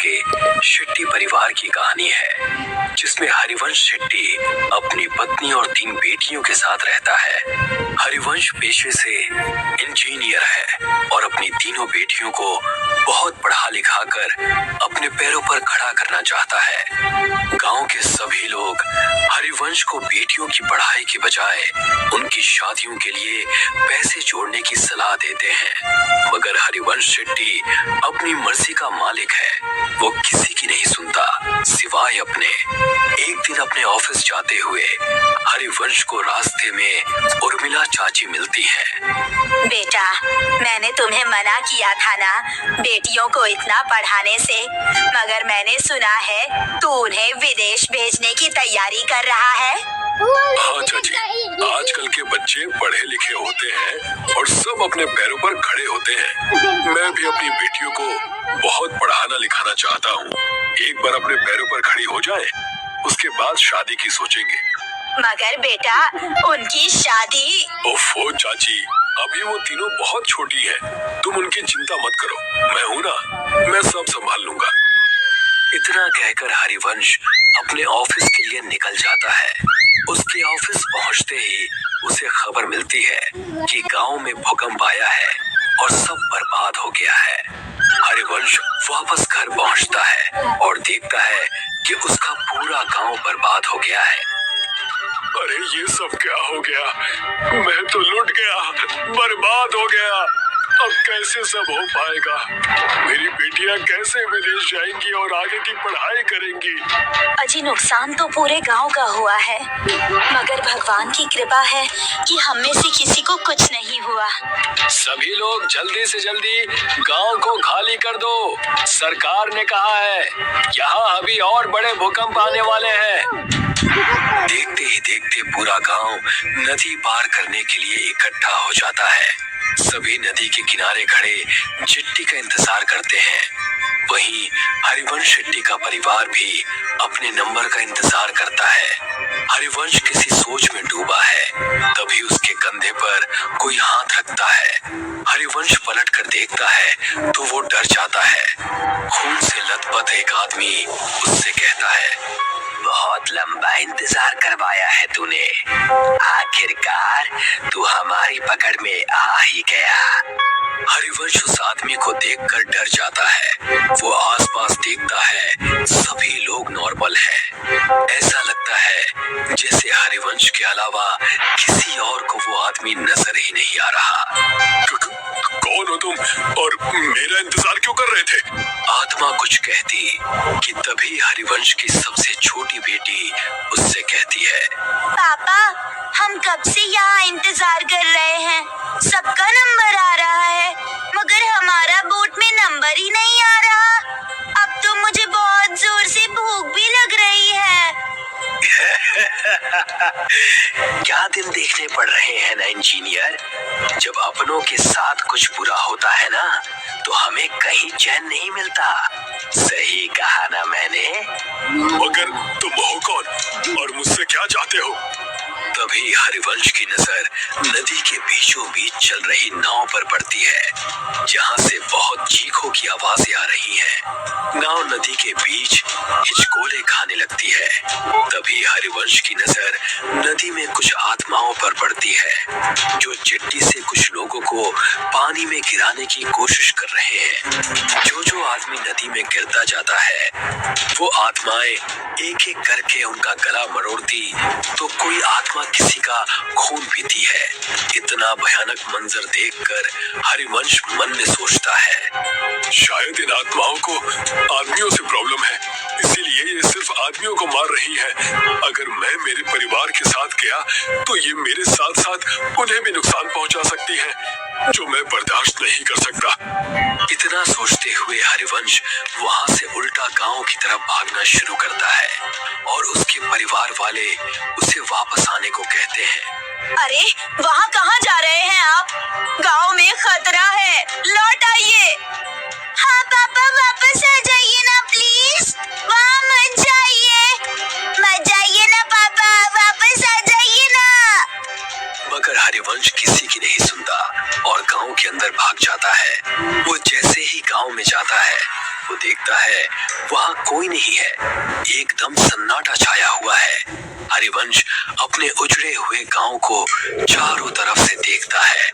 के शेट्टी परिवार की कहानी है, जिसमें हरिवंश शेट्टी अपनी पत्नी और 3 बेटियों के साथ रहता है। हरिवंश पेशे से इंजीनियर है और अपनी तीनों बेटियों को बहुत पढ़ा लिखा कर अपने पैरों पर खड़ा करना चाहता है। गांव के सभी लोग हरिवंश को बेटियों की पढ़ाई के बजाय उनकी शादियों के लिए पैसे जोड़ने की सलाह देते हैं, मगर हरिवंश शेट्टी अपनी मर्जी का मालिक है। वो किसी की नहीं सुनता सिवाय अपने। एक दिन अपने ऑफिस जाते हुए हरिवंश को रास्ते में उर्मिला चाची मिलती है। बेटा, मैंने तुम्हें मना किया था ना बेटियों को इतना पढ़ाने से, मगर मैंने सुना है तू उन्हें विदेश भेजने की तैयारी कर रहा है। हाँ चाची, आजकल के बच्चे पढ़े लिखे होते हैं और सब अपने पैरों पर खड़े होते हैं। मैं भी अपनी बेटियों को बहुत पढ़ाना लिखाना चाहता हूँ। एक बार अपने पैरों पर खड़ी हो जाए, उसके बाद शादी की सोचेंगे। मगर बेटा, उनकी शादी। ओफो चाची, अभी वो तीनों बहुत छोटी हैं। तुम उनकी चिंता मत करो, मैं हूँ ना, मैं सब संभाल लूंगा। इतना कहकर हरिवंश अपने ऑफिस के लिए निकल जाता है। उसके ऑफिस पहुंचते ही उसे खबर मिलती है कि गांव में भूकंप आया है और सब बर्बाद हो गया है। हरिवंश वापस घर पहुंचता है और देखता है कि उसका पूरा गांव बर्बाद हो गया है। अरे ये सब क्या हो गया? मैं तो लुट गया, बर्बाद हो गया। अब कैसे सब हो पाएगा? मेरी बेटियां कैसे विदेश जाएंगी और आगे की पढ़ाई करेंगी? अजी, नुकसान तो पूरे गांव का हुआ है, मगर भगवान की कृपा है कि हम में से किसी को कुछ नहीं हुआ। सभी लोग जल्दी से जल्दी गांव को खाली कर दो। सरकार ने कहा है यहाँ अभी और बड़े भूकंप आने वाले हैं। देखते ही देखते पूरा गांव नदी पार करने के लिए इकट्ठा हो जाता है। सभी नदी के किनारे खड़े चिट्ठी का इंतजार करते हैं। वहीं हरिवंश शेट्टी का परिवार भी अपने नंबर का इंतजार करता है। हरिवंश किसी सोच में डूबा है, तभी उसके कंधे पर कोई हाथ रखता है। हरिवंश पलट कर देखता है तो वो डर जाता है। खून से लथपथ एक आदमी उससे कहता है, बहुत लंबा इंतजार करवाया है तूने, आखिरकार तू हमारी पकड़ में आ ही गया। हरिवंश उस आदमी को देखकर डर जाता है। वो आसपास देखता है, सभी लोग नॉर्मल हैं। ऐसा लगता है जैसे हरिवंश के अलावा किसी और को वो आदमी नजर ही नहीं आ रहा। कौन हो तुम और मेरा इंतजार क्यों कर रहे थे? आत्मा कुछ कहती कि तभी हरिवंश की सबसे छोटी बेटी उससे कहती है, पापा, हम कब से यहाँ इंतजार कर रहे हैं। सबका नंबर आ रहा है, मगर हमारा बोट में नंबर ही नहीं आ रहा। अब तो मुझे बहुत जोर से भूख भी लग रही है। क्या दिन देखने पड़ रहे हैं ना इंजीनियर। जब अपनों के साथ कुछ बुरा होता है ना, तो हमें कहीं चैन नहीं मिलता। सही कहा ना मैंने? मगर तुम हो कौन और मुझसे क्या चाहते हो? तभी हरिवंश की नजर नदी के बीचों बीच चल रही नाव पर पड़ती है, जहाँ से बहुत चीखों की आवाजें आ रही हैं। नाव नदी के बीच हिचकोले खाने लगती है। तभी हरिवंश की नजर नदी में कुछ आत्माओं पर पड़ती है, जो चिट्ठी से कुछ लोगों को पानी में गिराने की कोशिश कर रहे हैं। जो आदमी नदी में गिरता जाता है, वो आत्माएं एक एक करके उनका गला मरोड़ती, तो कोई आत्मा किसी का खून पीती है। इतना भयानक मंजर देखकर हरिवंश मन में सोचता है, शायद इन आत्माओं को आदमियों से प्रॉब्लम है, इसीलिए ये सिर्फ आदमियों को मार रही है। अगर मैं मेरे परिवार के साथ गया तो ये मेरे साथ साथ उन्हें भी नुकसान पहुंचा सकती है, जो मैं बर्दाश्त नहीं कर सकता। इतना सोचते हुए हरिवंश वहां से उल्टा गांव की तरफ भागना शुरू करता है और उसके परिवार वाले उसे वापस आने को कहते हैं। अरे, वहाँ कहाँ जा रहे हैं आप? गांव में खतरा है, लौट आइए। हाँ पापा, वापस आ जाइए ना प्लीज। वहाँ मत जाइए ना पापा, वापस आ जाइए ना। मगर हरिवंश किसी की नहीं सुनता और गांव के अंदर भाग जाता है। वो जैसे ही गांव में जाता है, वो देखता है वहाँ कोई नहीं है। एकदम सन्नाटा छाया हुआ है। हरिवंश अपने उजड़े हुए गांव को चारों तरफ से देखता है।